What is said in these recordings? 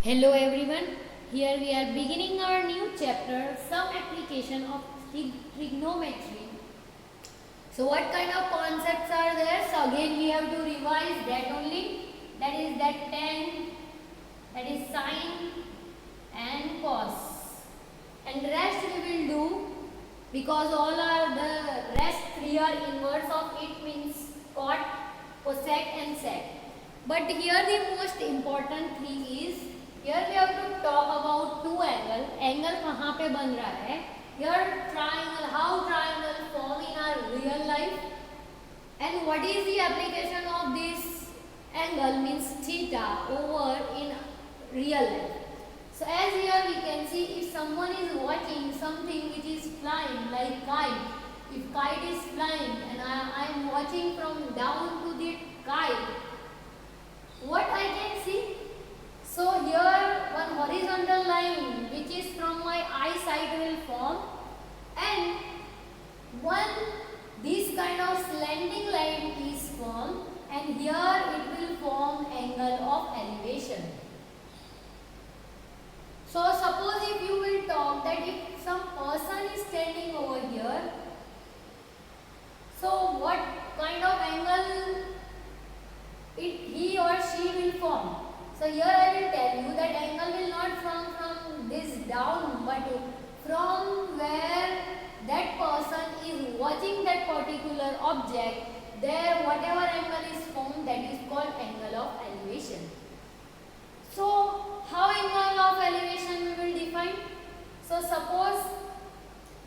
Hello everyone, here we are beginning our new chapter, some application of trigonometry. So what kind of concepts are there? So again we have to revise that only, that is that tan, that is sine and cos. And rest we will do because all are the rest three are inverse of it, means cot, cosec and sec. But here the most important thing is, here we have to talk about two angle. Angle कहाँ पे बन रहा है? Here triangle, how triangle form in our real life, and what is the application of this angle, means theta over in real life. So as here we can see, if someone is watching something which is flying like kite, if kite is flying and I am watching from down to the kite, what I can see? So here one horizontal line which is from my eyesight will form, and one this kind of slanting line is formed, and here it will form angle of elevation. So suppose if you will talk that if some person is standing over here, so what kind of angle he or she will form? So here I will tell you that angle will not form from this down, but from where that person is watching that particular object, there whatever angle is formed, that is called angle of elevation. So how angle of elevation we will define? So suppose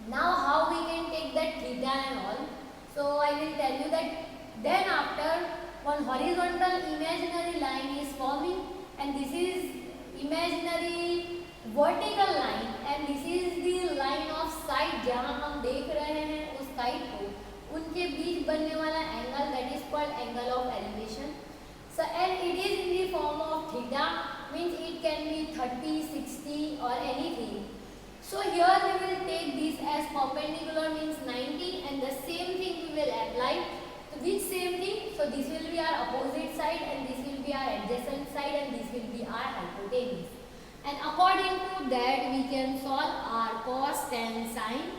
now how we can take that theta and all. So I will tell you that then after one horizontal imaginary line is forming, and this is imaginary vertical line, and this is the line of sight जहाँ हम देख रहे हैं उस side को, उनके बीच बनने वाला angle, that is called angle of elevation. So and it is in the form of theta, means it can be 30, 60 or anything. So here we will take this as perpendicular, means 90, and the same thing we will apply. So which same thing? So this will be our opposite side, and this will be our adjacent side, and this will be our hypotenuse. And according to that we can solve our cos, tan, sine,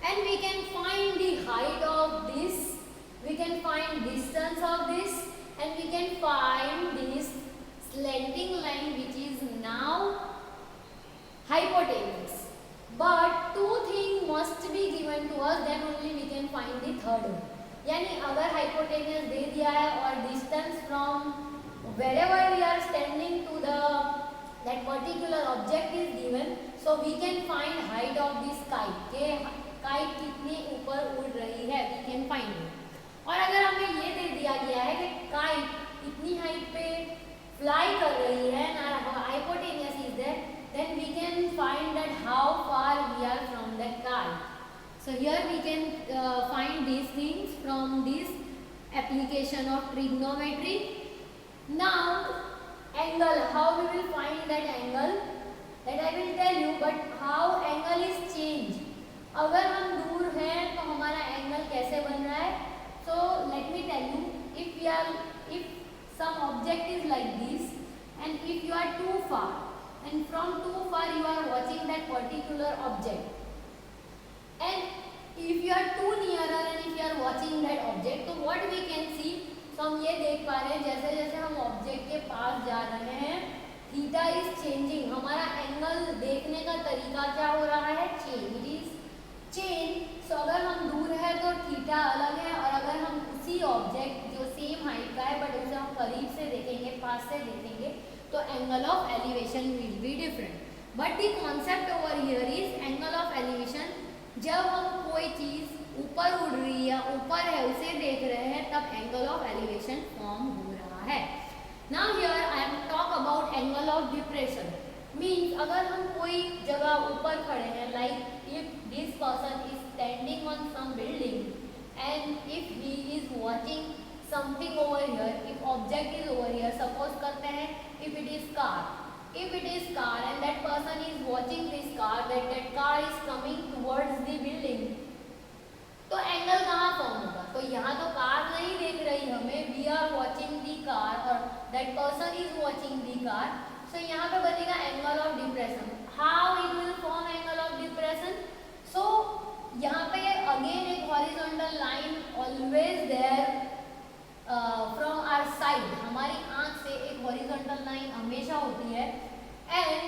and we can find the height of this, we can find distance of this, and we can find this slanting line which is now hypotenuse. But two things must be given to us, then only we can find the third one. यानी अगर hypotenuse दे दिया है और distance from wherever we are standing to the that particular object is given, so we can find height of this kite, के kite कितनी ऊपर उड़ रही है, we can find it. और अगर हमें ये दे दिया गया है कि kite इतनी हाइट पे फ्लाई कर रही है and hypotenuse is there, then we can find that how far we are from that kite. So here we can find these things from this application of trigonometry. Now angle, how we will find that angle, that I will tell you, but how angle is changed. अगर हम दूर हैं तो हमारा angle कैसे बन रहा है? So let me tell you, if some object is like this, and if you are too far, and from too far you are watching that particular object, and if you are too nearer and if you are watching that object, तो what we can see, तो हम ये देख पा रहे हैं जैसे जैसे हम ऑब्जेक्ट के पास जा रहे हैं, थीटा इज चेंजिंग, हमारा एंगल देखने का तरीका क्या हो रहा है, चेंज, इट इज चेंज. सो अगर हम दूर है तो थीटा अलग है, और अगर हम उसी ऑब्जेक्ट जो सेम हाइट का है बट उसे हम करीब से देखेंगे, पास से देखेंगे, तो angle of elevation will be different. But the concept over here is angle of elevation. जब हम कोई चीज़ ऊपर उड़ रही है, ऊपर है, उसे देख रहे हैं, तब एंगल ऑफ एलिवेशन फॉर्म हो रहा है. Now here I am talk about angle of depression. Means अगर हम कोई जगह ऊपर खड़े हैं, like if this person is standing on some building and if he is watching something over here, if object is over here, suppose करते हैं if it is car, if it is car and that person is watching this car, that car is coming towards the building, तो angle कहाँ form होगा? तो यहाँ तो car नहीं देख रही हमें, we are watching the car or that person is watching the car, सो यहाँ पे बनेगा angle of depression. How it will form angle of depression? So यहाँ पे अगेन एक horizontal line always there from our side. हमारी आंख से एक हॉरिजॉन्टल लाइन हमेशा होती है. एंड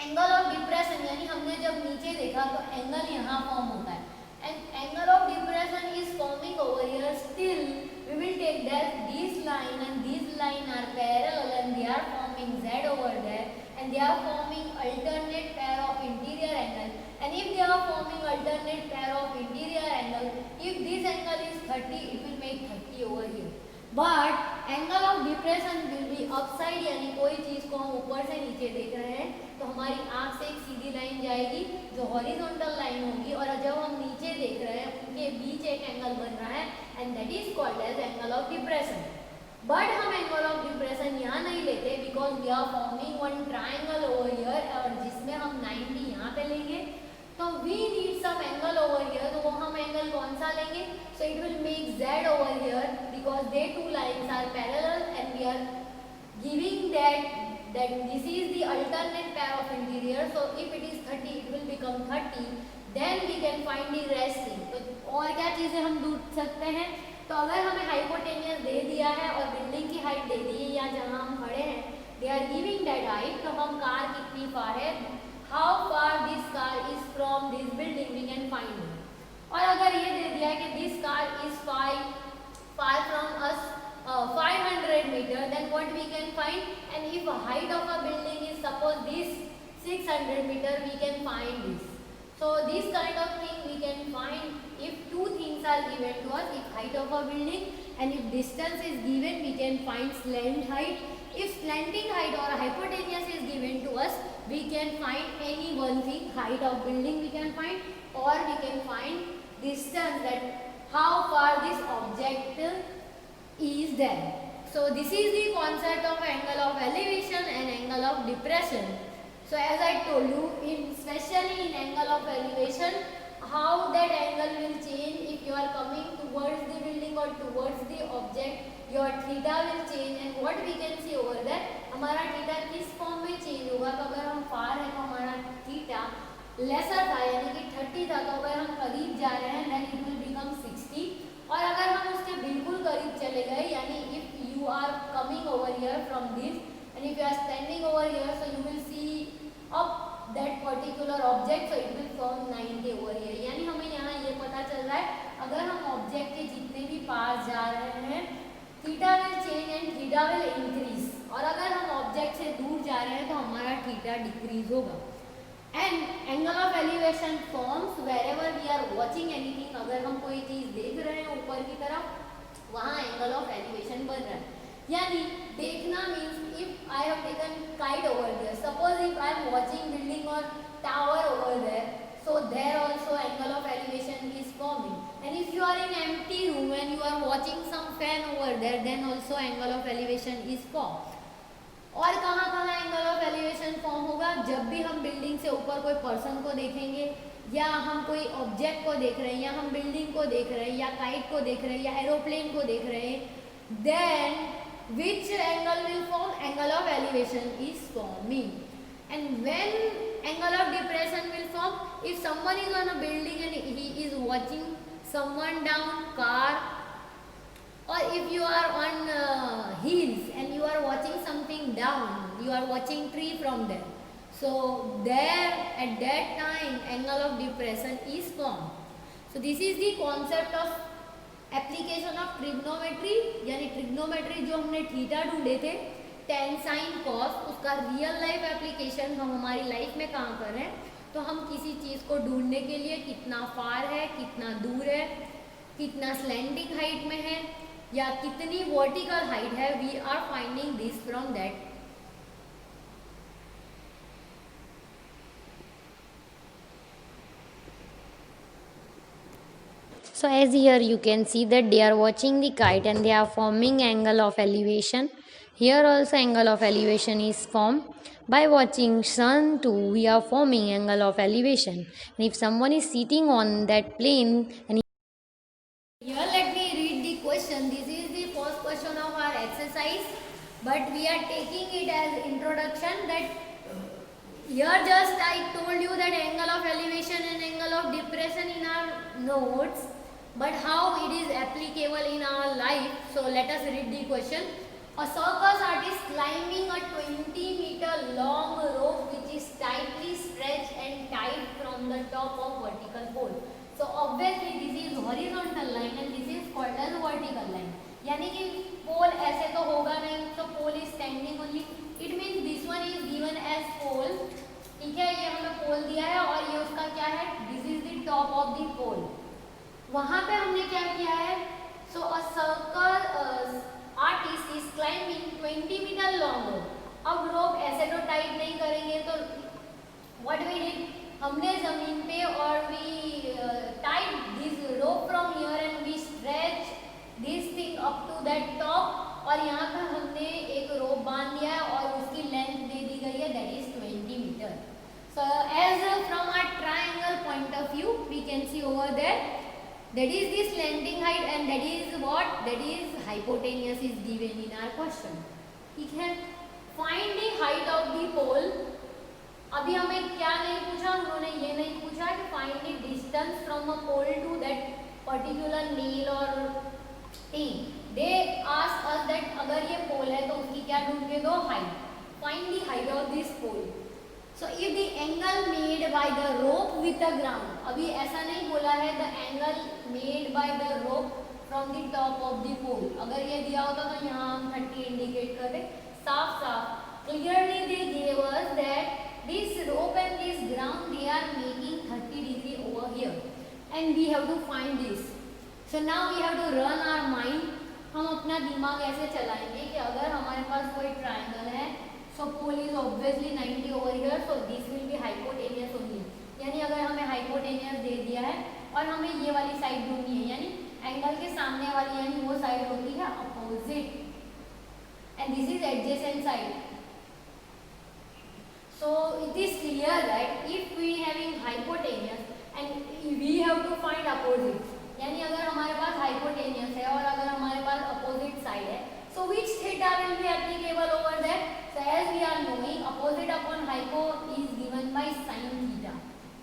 एंगल ऑफ डिप्रेशन यानी हमने जब नीचे देखा तो एंगल यहाँ फॉर्म होता है. And angle of depression is forming over here. Still we will take that this line and this line are parallel and they are forming Z over there and they are forming alternate pair of interior angle. And if they are forming alternate pair of interior angle, if this angle is 30, it will make 30 over here. But angle of depression will be upside, यानी कोई चीज को हम ऊपर से नीचे देख रहे हैं तो हमारी आंख से एक सीधी लाइन जाएगी जो हॉरिजॉन्टल लाइन होगी, और जब हम नीचे देख रहे हैं उनके बीच एक एंगल बन रहा है and that is called as angle of depression. But हम एंगल ऑफ डिप्रेशन यहाँ नहीं लेते because we are forming one triangle over here, और जिसमें हम 90 यहाँ पे लेंगे तो we need some angle over here. तो वो हम एंगल कौन सा लेंगे? So it will make Z over here because they two lines are parallel and we are giving that this is the alternate pair of interior. So if it is 30 it will become 30. Then we can find the resting. तो और क्या चीजें हम ढूंढ सकते हैं? तो अगर हमें हाइपोटेनियस दे दिया है और बिल्डिंग की हाइट दे दी है या जहाँ हम खड़े हैं they are giving that height, तो हम कार कितनी फार है, how far this car is from this building we can find it. और अगर ये दे दिया है कि this car is far from us 500 meter, then what we can find? And if height of a building is suppose this 600 meter, we can find this. So this kind of thing we can find if two things are given to us, if height of a building and if distance is given, we can find slant height. If slanting height or hypotenuse is given to us, we can find any one thing, height of building we can find, or we can find distance, that how far this object is there. So this is the concept of angle of elevation and angle of depression. So as I told you, especially in angle of elevation, how that angle will change if you are coming towards the building or towards the object, your theta will change. And what we can see over there, हमारा theta किस form में change होगा? तो अगर हम फार है तो हमारा theta लेसर था यानी कि 30 था, तो अगर हम करीब जा रहे हैं then it will become 60. और अगर हम उसके बिल्कुल करीब चले गए यानी if you are coming over here from this and if you are standing over here, so you will see up that particular object, so it will form 90 over here. यानी हमें यहाँ ये पता चल रहा है अगर हम ऑब्जेक्ट के जितने भी पास जा रहे हैं theta will change and theta will increase, और अगर हम ऑब्जेक्ट से दूर जा रहे हैं तो हमारा थीटा डिक्रीज होगा. And angle of elevation forms wherever we are watching anything. अगर हम कोई चीज देख रहे हैं ऊपर की तरफ वहाँ एंगल ऑफ एलिवेशन बन रहा है. यानी देखना means if I have taken kite over there, suppose if I am watching building और tower over there, so there also angle of elevation is forming. And if you are in empty room and you are watching some fan over there, then also angle of elevation is formed. और कहाँ कहाँ angle of elevation form होगा? जब भी हम building से ऊपर कोई पर्सन को देखेंगे या हम कोई ऑब्जेक्ट को देख रहे हैं या हम बिल्डिंग को देख रहे हैं या काइट को देख रहे हैं या एरोप्लेन को देख रहे हैं, then which angle will form? Angle of elevation is forming. And when angle of depression will form? If someone is on a building and he is watching someone down car, or if you are on hills and you are watching something down, you are watching tree from there, so there at that time angle of depression is formed. So this is the concept of application of trigonometry. यानी trigonometry जो हमने theta ढूंढे थे tan sin cos, उसका real life application हम हमारी life में कहाँ कर रहे हैं? तो हम किसी चीज़ को ढूंढने के लिए कितना फार है, कितना दूर है, कितना स्लैंडिंग हाइट में है या कितनी वर्टिकल हाइट है, we are finding this from that. So as here you can see that they are watching the kite and they are forming angle of elevation. Here also angle of elevation is formed. By watching sun too, we are forming angle of elevation. And if someone is sitting on that plane and here let me read the question. This is the first question of our exercise. but we are taking it as introduction that here just I told you that angle of elevation and angle of depression in our notes, but how it is applicable in our life. So let us read the question. A circus artist climbing a 20-meter long rope which is tightly stretched and tied from the top of vertical pole. So obviously this is horizontal line and this is called as vertical line. यानी कि पोल ऐसे तो होगा नहीं, so pole is standing only. It means this one is given as pole. ठीक है, ये हमें पोल दिया है और ये उसका क्या है, this is the top of the pole. वहां पे हमने क्या किया है, so a circle artist is climbing 20 metre long rope. अब रोप ऐसे तो टाइट नहीं करेंगे, तो व्हाट वी डिड, हमने जमीन पे और we tied this rope from here and we stretch this thing up to that top. और यहाँ पे हमने एक रोप बांध दिया है और उसकी लेंथ दे दी गई है, that is 20 metre. So as from our triangle point of view, we can see over there, that is this landing height and that is what, that is hypotenuse is given in our question. ठीक है, find the height of the pole. अभी हमें क्या नहीं पूछा, उन्होंने ये नहीं पूछा कि find the distance from a pole to that particular nail or thing. They ask us that अगर ये pole है तो उसकी क्या ढूंढ दो, height. Find the height of this pole. So if the angle made by the rope with the ground, अभी ऐसा नहीं बोला है the angle made by the rope from the top of the pole. अगर ये दिया होता तो यहाँ हम 30 इंडिकेट कर दे, साफ साफ. Clearly they gave us that this rope and this ground they are making 30 degree over here, and we have to find this. So now we have to run our mind. हम अपना दिमाग ऐसे चलाएंगे कि अगर हमारे पास कोई ट्राइंगल है, so pole is obviously 90 over here, so this will be hypotenuse only. यानी अगर हमें hypotenuse दे दिया है और हमें ये वाली साइड ढूंढनी है, यानी एंगल के सामने वाली, यानी वो साइड होती है opposite, and this is adjacent side. So it is clear that if we having hypotenuse and we have to find opposite, यानी अगर हमारे पास hypotenuse है और अगर हमारे पास opposite side है, so which theta will be applicable over there? So as we are knowing, opposite upon hypo is given by sin theta.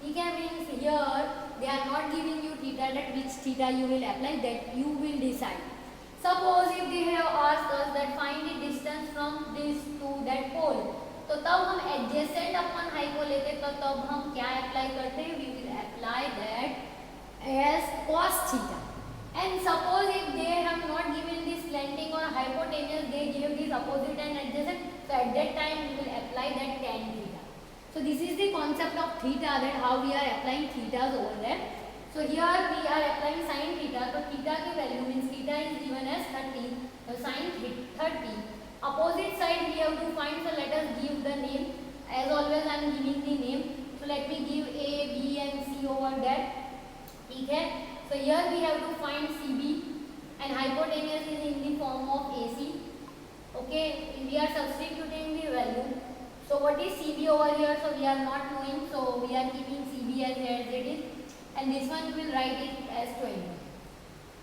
ठीक है, means here they are not giving you theta, that which theta you will apply, that you will decide. Suppose if they have asked us that find the distance from this to that pole, तो तब हम adjacent upon hypo लेते, तो तब हम क्या apply करते हैं, we will apply that as cos theta. And suppose if they have not given this slanting or hypotenuse, they give this opposite and adjacent, so at that time we will apply that tan theta. So this is the concept of theta, that how we are applying thetas over there. So here we are applying sin theta, so theta की value means theta is given as 30, so sin 30. Opposite side we have to find, so let us give the name. As always I am giving the name, so let me give A, B and C over there. ठीक है, so here we have to find CB and hypotenuse is in the form of AC. Okay, we are substituting the value. So what is CB over here? So we are not knowing, so we are keeping CB as it is, and this one we will write it as 20.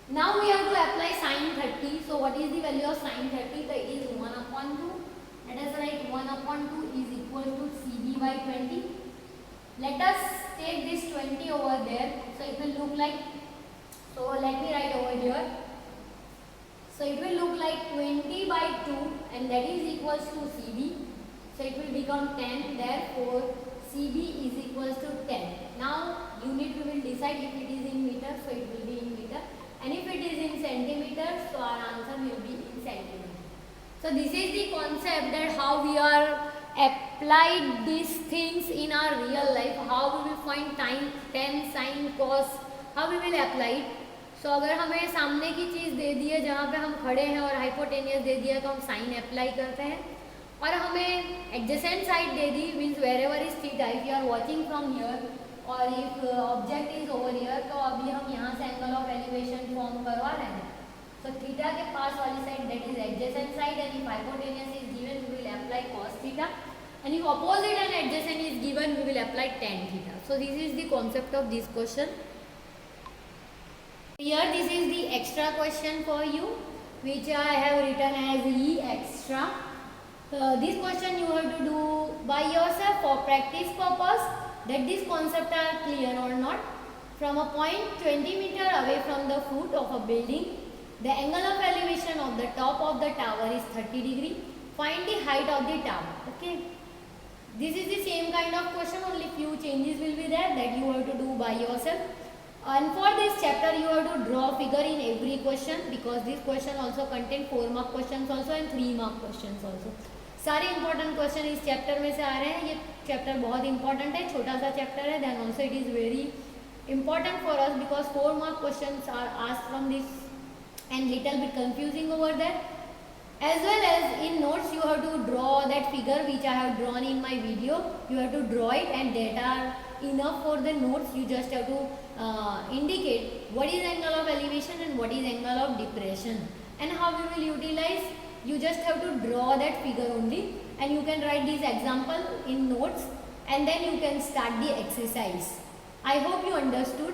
Now we have to apply sin 30. So what is the value of sin 30? So it is 1 upon 2. Let us write 1 upon 2 is equal to CB by 20. Let us take this 20 over there, so it will look like, so let me write over here, so it will look like 20 by 2 and that is equals to CB, so it will become 10, therefore CB is equals to 10. Now unit we will decide, if it is in meter, so it will be in meter, and if it is in centimeters, so our answer will be in centimeter. So this is the concept, that how we are applied these things in our real life, how we will find tan, sin, cos, how we will apply it. So अगर हमें सामने की चीज़ दे दी है जहाँ पे हम खड़े हैं और हाइपोटेनियस दे दिया, तो हम साइन अप्लाई करते हैं. और हमें एडजेसेंट साइड दे दी, means wherever is theta, if you are watching from here और if object is over here, तो अभी हम यहाँ से एंगल ऑफ एलिवेशन फॉर्म करवा रहे हैं. So theta के पास वाली side, that is adjacent side, and if hypotenuse is given we will apply cos theta, and if opposite and adjacent is given we will apply tan theta. So this is the concept of this question. Here this is the extra question for you, which I have written as E extra. This question you have to do by yourself for practice purpose, that these concepts are clear or not. From a point 20 meter away from the foot of a building, the angle of elevation of the top of the tower is 30 degree. Find the height of the tower. Okay. This is the same kind of question, only few changes will be there that you have to do by yourself. And for this chapter you have to draw figure in every question, because this question also contain 4 mark questions also and 3 mark questions also. सारे important question इस chapter में से आ रहे हैं. ये chapter बहुत important है, छोटा सा चैप्टर है, then also it is very important for us because 4 mark questions are asked from this and little bit confusing over there. As well as in notes you have to draw that figure which I have drawn in my video. You have to draw it, and that are enough for the notes. You just have to indicate what is angle of elevation and what is angle of depression, and how we will utilize. You just have to draw that figure only, and you can write this example in notes, and then you can start the exercise. I hope you understood.